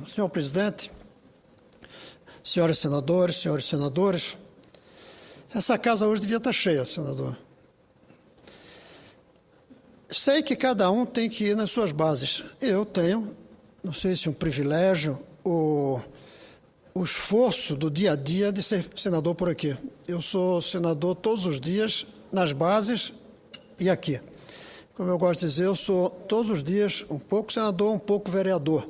Senhor presidente, senhores senadores, essa casa hoje devia estar cheia, senador. Sei que cada um tem que ir nas suas bases. Eu tenho, não sei se um privilégio ou o esforço do dia a dia de ser senador por aqui. Eu sou senador todos os dias, nas bases e aqui. Como eu gosto de dizer, eu sou todos os dias um pouco senador, um pouco vereador.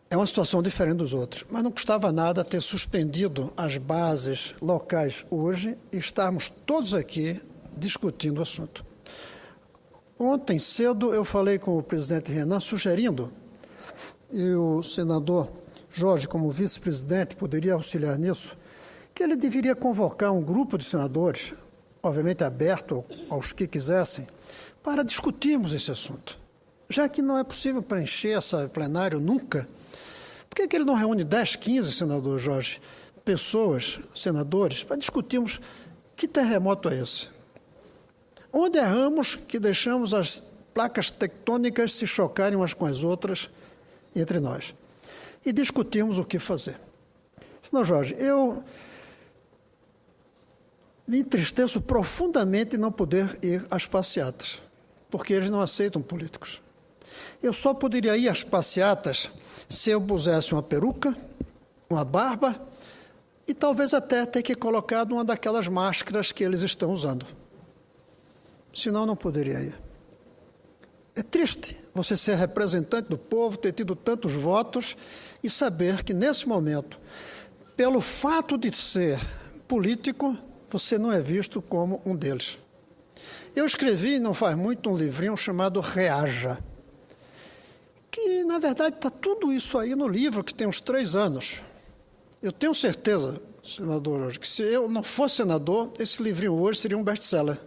É uma situação diferente dos outros, mas não custava nada ter suspendido as bases locais hoje e estarmos todos aqui discutindo o assunto. Ontem cedo eu falei com o presidente Renan sugerindo, e o senador Jorge, como vice-presidente, poderia auxiliar nisso, que ele deveria convocar um grupo de senadores, obviamente aberto aos que quisessem, para discutirmos esse assunto. Já que não é possível preencher esse plenário nunca, por que ele não reúne 10, 15, senador Jorge, pessoas, senadores, para discutirmos que terremoto é esse? Onde erramos que deixamos as placas tectônicas se chocarem umas com as outras entre nós? E discutimos o que fazer. Senão, Jorge, eu me entristeço profundamente em não poder ir às passeatas, porque eles não aceitam políticos. Eu só poderia ir às passeatas se eu pusesse uma peruca, uma barba e talvez até ter que colocar uma daquelas máscaras que eles estão usando. Senão, não poderia ir. É triste você ser representante do povo, ter tido tantos votos e saber que, nesse momento, pelo fato de ser político, você não é visto como um deles. Eu escrevi, não faz muito, um livrinho chamado Reaja, que, na verdade, está tudo isso aí no livro, que tem uns 3 anos. Eu tenho certeza, senador, que se eu não fosse senador, esse livrinho hoje seria um best-seller.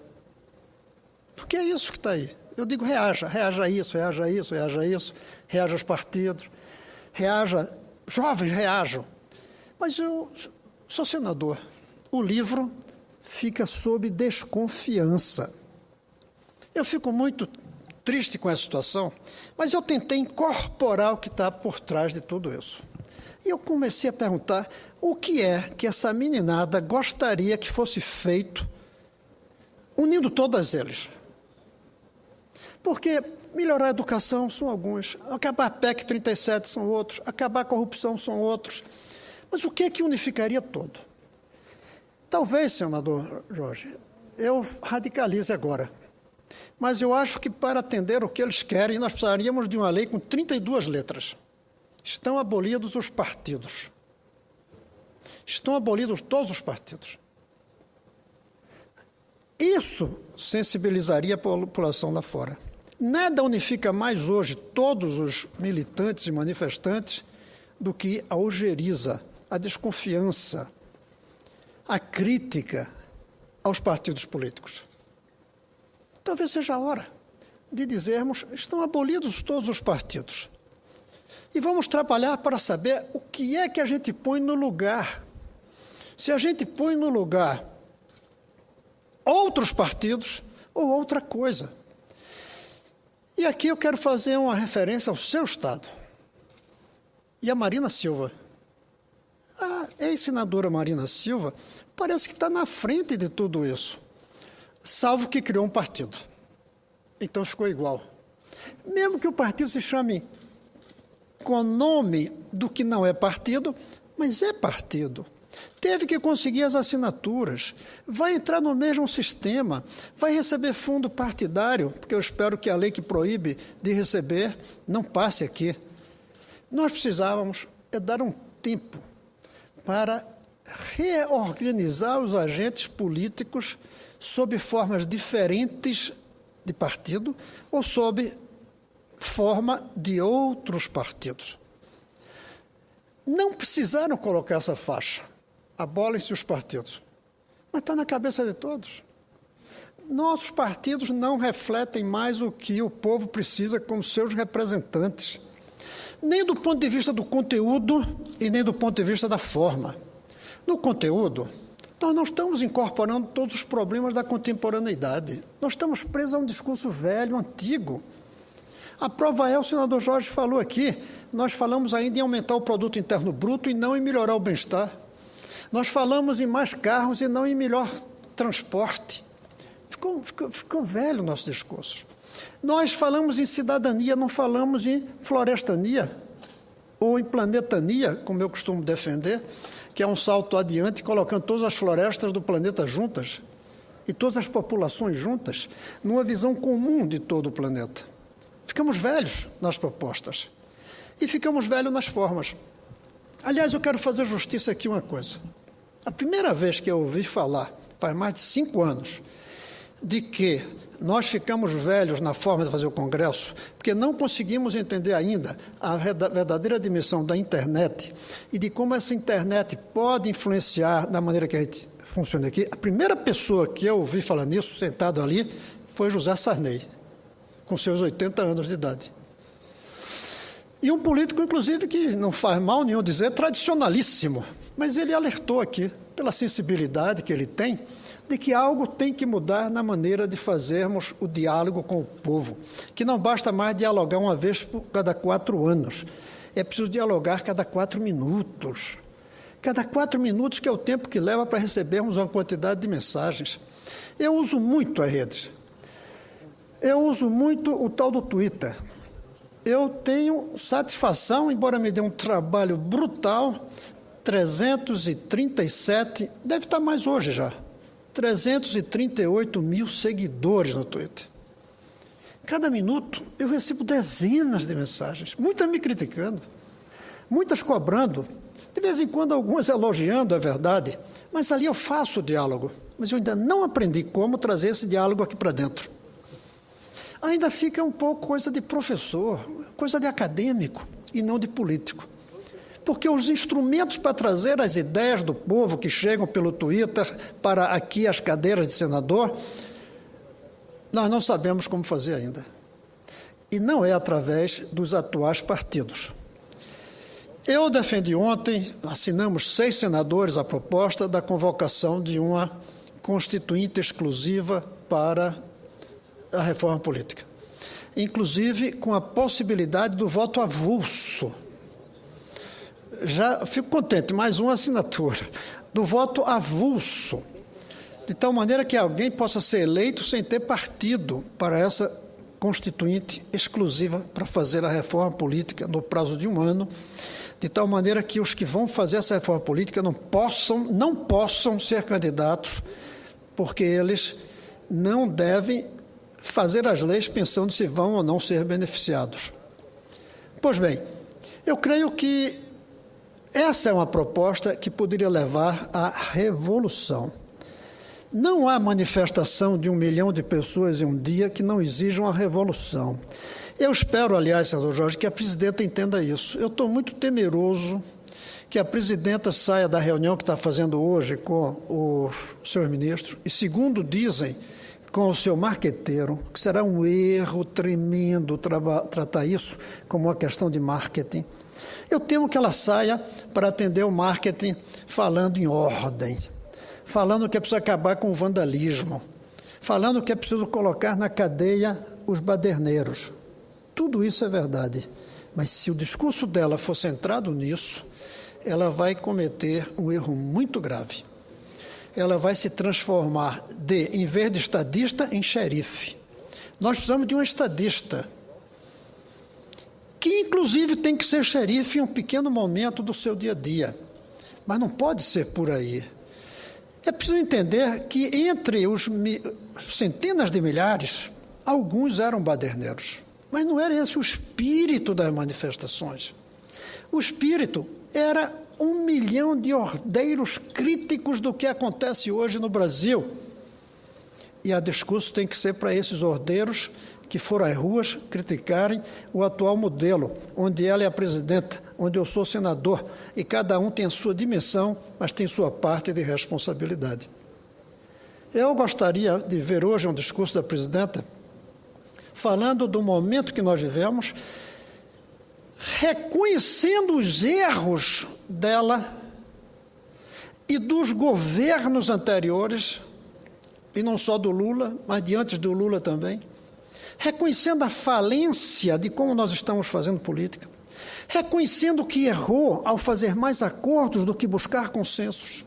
Porque é isso que está aí. Eu digo reaja a isso, reaja a isso, reaja a isso, reaja aos partidos, reaja, jovens reajam. Mas eu sou senador. O livro fica sob desconfiança. Eu fico muito triste com essa situação, mas eu tentei incorporar o que está por trás de tudo isso. E eu comecei a perguntar o que é que essa meninada gostaria que fosse feito unindo todas eles. Porque melhorar a educação são alguns, acabar a PEC 37 são outros, acabar a corrupção são outros. Mas o que é que unificaria todo? Talvez, senador Jorge, eu radicalize agora. Mas eu acho que para atender o que eles querem, nós precisaríamos de uma lei com 32 letras. Estão abolidos os partidos. Estão abolidos todos os partidos. Isso sensibilizaria a população lá fora. Nada unifica mais hoje todos os militantes e manifestantes do que a ojeriza, a desconfiança, a crítica aos partidos políticos. Talvez seja a hora de dizermos, estão abolidos todos os partidos. E vamos trabalhar para saber o que é que a gente põe no lugar. Se a gente põe no lugar outros partidos ou outra coisa. E aqui eu quero fazer uma referência ao seu Estado. E a Marina Silva. A ex-senadora Marina Silva parece que está na frente de tudo isso, salvo que criou um partido. Então ficou igual. Mesmo que o partido se chame com o nome do que não é partido, mas é partido. Teve que conseguir as assinaturas, vai entrar no mesmo sistema, vai receber fundo partidário, porque eu espero que a lei que proíbe de receber não passe aqui. Nós precisávamos dar um tempo para reorganizar os agentes políticos sob formas diferentes de partido ou sob forma de outros partidos. Não precisaram colocar essa faixa. Abolem-se os partidos. Mas está na cabeça de todos. Nossos partidos não refletem mais o que o povo precisa como seus representantes. Nem do ponto de vista do conteúdo e nem do ponto de vista da forma. No conteúdo, nós não estamos incorporando todos os problemas da contemporaneidade. Nós estamos presos a um discurso velho, antigo. A prova é, o senador Jorge falou aqui, nós falamos ainda em aumentar o produto interno bruto e não em melhorar o bem-estar. Nós falamos em mais carros e não em melhor transporte. Ficou velho o nosso discurso. Nós falamos em cidadania, não falamos em florestania ou em planetania, como eu costumo defender, que é um salto adiante, colocando todas as florestas do planeta juntas e todas as populações juntas, numa visão comum de todo o planeta. Ficamos velhos nas propostas e ficamos velhos nas formas. Aliás, eu quero fazer justiça aqui uma coisa. A primeira vez que eu ouvi falar, faz mais de 5 anos, de que nós ficamos velhos na forma de fazer o Congresso, porque não conseguimos entender ainda a verdadeira dimensão da internet e de como essa internet pode influenciar da maneira que a gente funciona aqui. A primeira pessoa que eu ouvi falar nisso, sentado ali, foi José Sarney, com seus 80 anos de idade. E um político, inclusive, que não faz mal nenhum dizer, tradicionalíssimo, mas ele alertou aqui, pela sensibilidade que ele tem, de que algo tem que mudar na maneira de fazermos o diálogo com o povo, que não basta mais dialogar uma vez por cada 4 anos, é preciso dialogar cada 4 minutos. Cada 4 minutos, que é o tempo que leva para recebermos uma quantidade de mensagens. Eu uso muito as redes. Eu uso muito o tal do Twitter. Eu tenho satisfação, embora me dê um trabalho brutal, 337, deve estar mais hoje já, 338 mil seguidores no Twitter. Cada minuto eu recebo dezenas de mensagens, muitas me criticando, muitas cobrando, de vez em quando algumas elogiando, é verdade, mas ali eu faço o diálogo, mas eu ainda não aprendi como trazer esse diálogo aqui para dentro. Ainda fica um pouco coisa de professor, coisa de acadêmico e não de político. Porque os instrumentos para trazer as ideias do povo que chegam pelo Twitter para aqui as cadeiras de senador, nós não sabemos como fazer ainda. E não é através dos atuais partidos. Eu defendi ontem, assinamos 6 senadores a proposta da convocação de uma constituinte exclusiva para a reforma política. Inclusive com a possibilidade do voto avulso. Já fico contente, mais uma assinatura, do voto avulso, de tal maneira que alguém possa ser eleito sem ter partido para essa constituinte exclusiva para fazer a reforma política no prazo de 1 ano, de tal maneira que os que vão fazer essa reforma política não possam ser candidatos, porque eles não devem fazer as leis pensando se vão ou não ser beneficiados. Pois bem, eu creio que essa é uma proposta que poderia levar à revolução. Não há manifestação de 1 milhão de pessoas em um dia que não exija uma revolução. Eu espero, aliás, senador Jorge, que a presidenta entenda isso. Eu estou muito temeroso que a presidenta saia da reunião que está fazendo hoje com os seus ministros e, segundo dizem, com o seu marqueteiro, que será um erro tremendo tratar isso como uma questão de marketing. Eu temo que ela saia para atender o marketing falando em ordem, falando que é preciso acabar com o vandalismo, falando que é preciso colocar na cadeia os baderneiros. Tudo isso é verdade, mas se o discurso dela for centrado nisso, ela vai cometer um erro muito grave. Ela vai se transformar em vez de estadista, em xerife. Nós precisamos de um estadista, que inclusive tem que ser xerife em um pequeno momento do seu dia a dia, mas não pode ser por aí. É preciso entender que entre os centenas de milhares, alguns eram baderneiros, mas não era esse o espírito das manifestações. O espírito era 1 milhão de ordeiros críticos do que acontece hoje no Brasil. E a discurso tem que ser para esses ordeiros que foram às ruas criticarem o atual modelo, onde ela é a presidenta, onde eu sou senador, e cada um tem a sua dimensão, mas tem sua parte de responsabilidade. Eu gostaria de ver hoje um discurso da presidenta falando do momento que nós vivemos, reconhecendo os erros dela e dos governos anteriores, e não só do Lula, mas de antes do Lula também, reconhecendo a falência de como nós estamos fazendo política, reconhecendo que errou ao fazer mais acordos do que buscar consensos,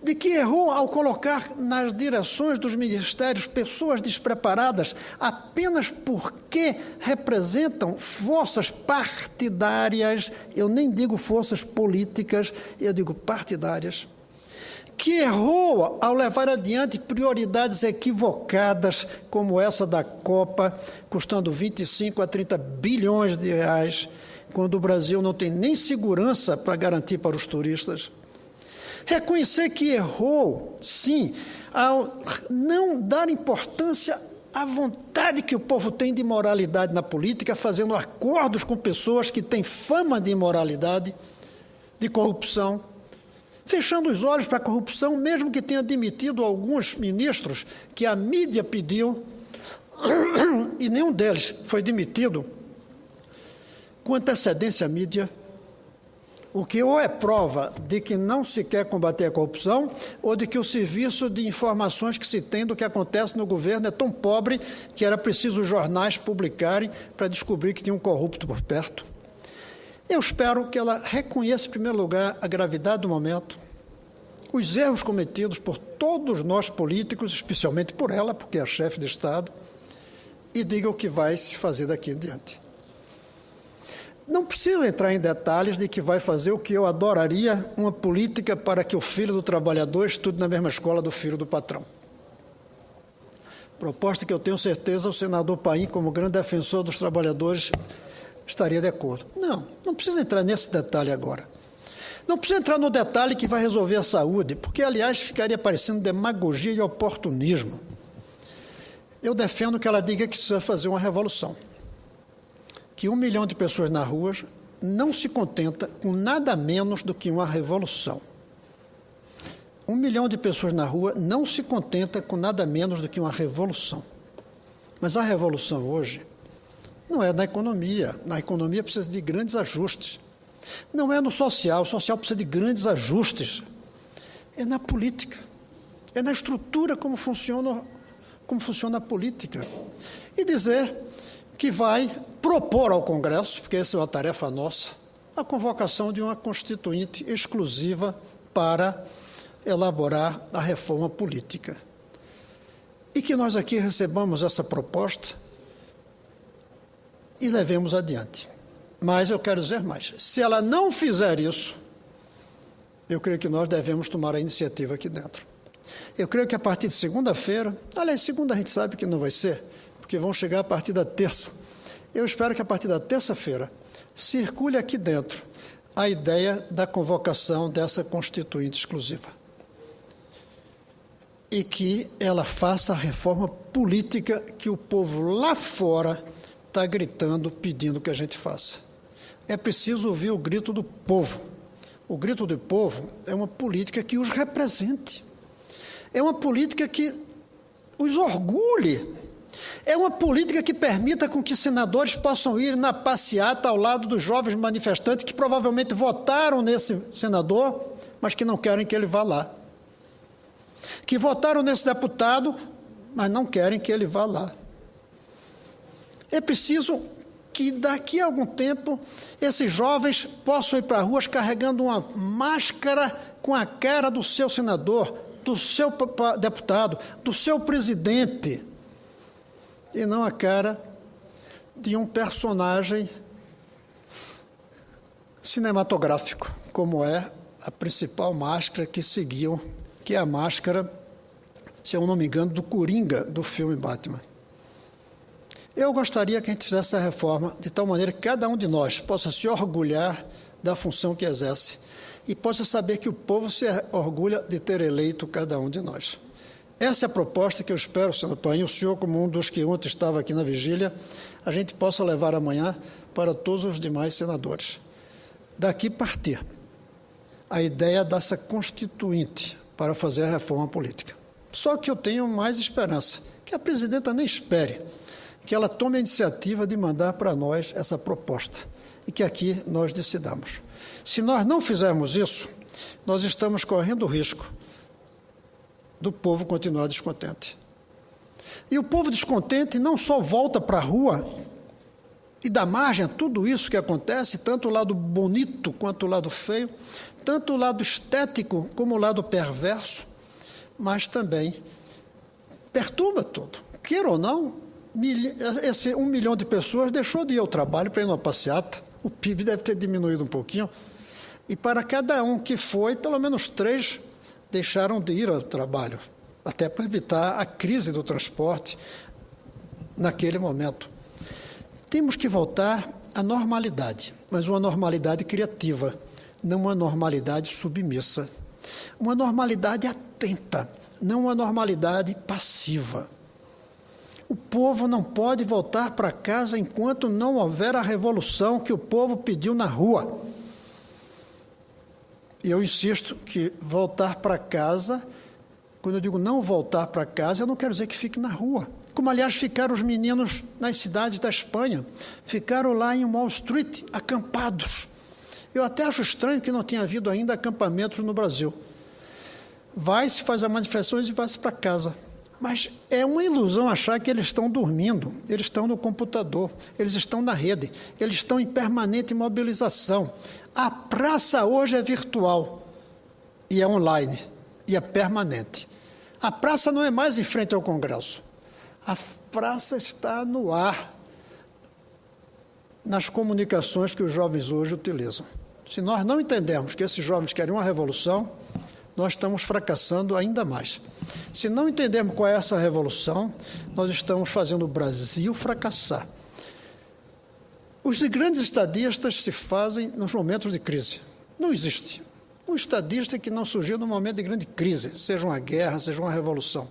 de que errou ao colocar nas direções dos ministérios pessoas despreparadas apenas porque representam forças partidárias, eu nem digo forças políticas, eu digo partidárias, que errou ao levar adiante prioridades equivocadas, como essa da Copa, custando 25 a 30 bilhões de reais, quando o Brasil não tem nem segurança para garantir para os turistas. Reconhecer que errou, sim, ao não dar importância à vontade que o povo tem de moralidade na política, fazendo acordos com pessoas que têm fama de imoralidade, de corrupção, fechando os olhos para a corrupção, mesmo que tenha demitido alguns ministros que a mídia pediu, e nenhum deles foi demitido com antecedência à mídia, o que ou é prova de que não se quer combater a corrupção, ou de que o serviço de informações que se tem do que acontece no governo é tão pobre que era preciso os jornais publicarem para descobrir que tinha um corrupto por perto. Eu espero que ela reconheça, em primeiro lugar, a gravidade do momento, os erros cometidos por todos nós políticos, especialmente por ela, porque é a chefe de Estado, e diga o que vai se fazer daqui em diante. Não precisa entrar em detalhes de que vai fazer o que eu adoraria, uma política para que o filho do trabalhador estude na mesma escola do filho do patrão. Proposta que eu tenho certeza o senador Paim, como grande defensor dos trabalhadores, estaria de acordo. Não precisa entrar nesse detalhe agora. Não precisa entrar no detalhe que vai resolver a saúde, porque, aliás, ficaria parecendo demagogia e oportunismo. Eu defendo que ela diga que precisa fazer uma revolução. Que 1 milhão de pessoas nas ruas não se contenta com nada menos do que uma revolução. 1 milhão de pessoas na rua não se contenta com nada menos do que uma revolução. Mas a revolução hoje não é na economia. Na economia precisa de grandes ajustes. Não é no social. O social precisa de grandes ajustes. É na política. É na estrutura como funciona a política. E dizer que vai propor ao Congresso, porque essa é uma tarefa nossa, a convocação de uma constituinte exclusiva para elaborar a reforma política. E que nós aqui recebamos essa proposta e levemos adiante. Mas eu quero dizer mais, se ela não fizer isso, eu creio que nós devemos tomar a iniciativa aqui dentro. Eu creio que a partir de segunda-feira, aliás, segunda a gente sabe que não vai ser, porque vão chegar a partir da terça. Eu espero que a partir da terça-feira circule aqui dentro a ideia da convocação dessa constituinte exclusiva. E que ela faça a reforma política que o povo lá fora está gritando, pedindo que a gente faça. É preciso ouvir o grito do povo. O grito do povo é uma política que os represente. É uma política que os orgulhe. É uma política que permita com que senadores possam ir na passeata ao lado dos jovens manifestantes que provavelmente votaram nesse senador, mas que não querem que ele vá lá. Que votaram nesse deputado, mas não querem que ele vá lá. É preciso que daqui a algum tempo esses jovens possam ir para as ruas carregando uma máscara com a cara do seu senador, do seu deputado, do seu presidente, e não a cara de um personagem cinematográfico, como é a principal máscara que seguiu, que é a máscara, se eu não me engano, do Coringa, do filme Batman. Eu gostaria que a gente fizesse essa reforma de tal maneira que cada um de nós possa se orgulhar da função que exerce e possa saber que o povo se orgulha de ter eleito cada um de nós. Essa é a proposta que eu espero, senador Paim, o senhor, como um dos que ontem estava aqui na vigília, a gente possa levar amanhã para todos os demais senadores. Daqui partir a ideia dessa constituinte para fazer a reforma política. Só que eu tenho mais esperança, que a presidenta nem espere, que ela tome a iniciativa de mandar para nós essa proposta e que aqui nós decidamos. Se nós não fizermos isso, nós estamos correndo o risco do povo continuar descontente. E o povo descontente não só volta para a rua e dá margem a tudo isso que acontece, tanto o lado bonito quanto o lado feio, tanto o lado estético como o lado perverso, mas também perturba tudo. Queira ou não, esse 1 milhão de pessoas deixou de ir ao trabalho para ir numa passeata, o PIB deve ter diminuído um pouquinho, e para cada um que foi, pelo menos 3 deixaram de ir ao trabalho, até para evitar a crise do transporte naquele momento. Temos que voltar à normalidade, mas uma normalidade criativa, não uma normalidade submissa. Uma normalidade atenta, não uma normalidade passiva. O povo não pode voltar para casa enquanto não houver a revolução que o povo pediu na rua. E eu insisto que voltar para casa, quando eu digo não voltar para casa, eu não quero dizer que fique na rua. Como, aliás, ficaram os meninos nas cidades da Espanha, ficaram lá em Wall Street, acampados. Eu até acho estranho que não tenha havido ainda acampamentos no Brasil. Vai-se, faz as manifestações e vai-se para casa. Mas é uma ilusão achar que eles estão dormindo, eles estão no computador, eles estão na rede, eles estão em permanente mobilização. A praça hoje é virtual e é online e é permanente. A praça não é mais em frente ao Congresso. A praça está no ar, nas comunicações que os jovens hoje utilizam. Se nós não entendermos que esses jovens querem uma revolução, nós estamos fracassando ainda mais. Se não entendermos qual é essa revolução, nós estamos fazendo o Brasil fracassar. Os grandes estadistas se fazem nos momentos de crise. Não existe um estadista que não surgiu num momento de grande crise, seja uma guerra, seja uma revolução.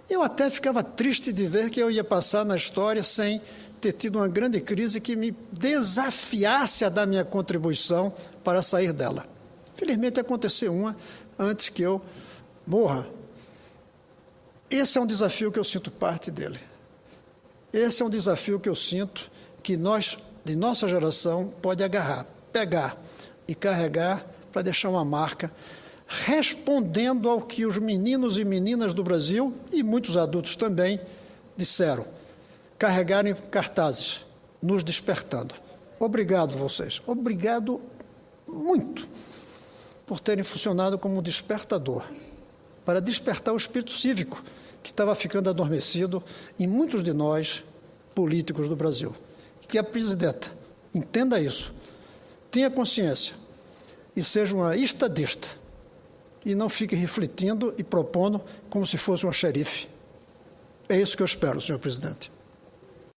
Eu até ficava triste de ver que eu ia passar na história sem ter tido uma grande crise que me desafiasse a dar minha contribuição para sair dela. Felizmente aconteceu uma antes que eu morra. Esse é um desafio que eu sinto parte dele. Esse é um desafio que eu sinto que nós, de nossa geração, pode agarrar, pegar e carregar para deixar uma marca, respondendo ao que os meninos e meninas do Brasil, e muitos adultos também, disseram. Carregarem cartazes, nos despertando. Obrigado vocês, obrigado muito por terem funcionado como um despertador, para despertar o espírito cívico que estava ficando adormecido em muitos de nós, políticos do Brasil. Que a presidenta entenda isso, tenha consciência e seja uma estadista e não fique refletindo e propondo como se fosse uma xerife. É isso que eu espero, senhor presidente.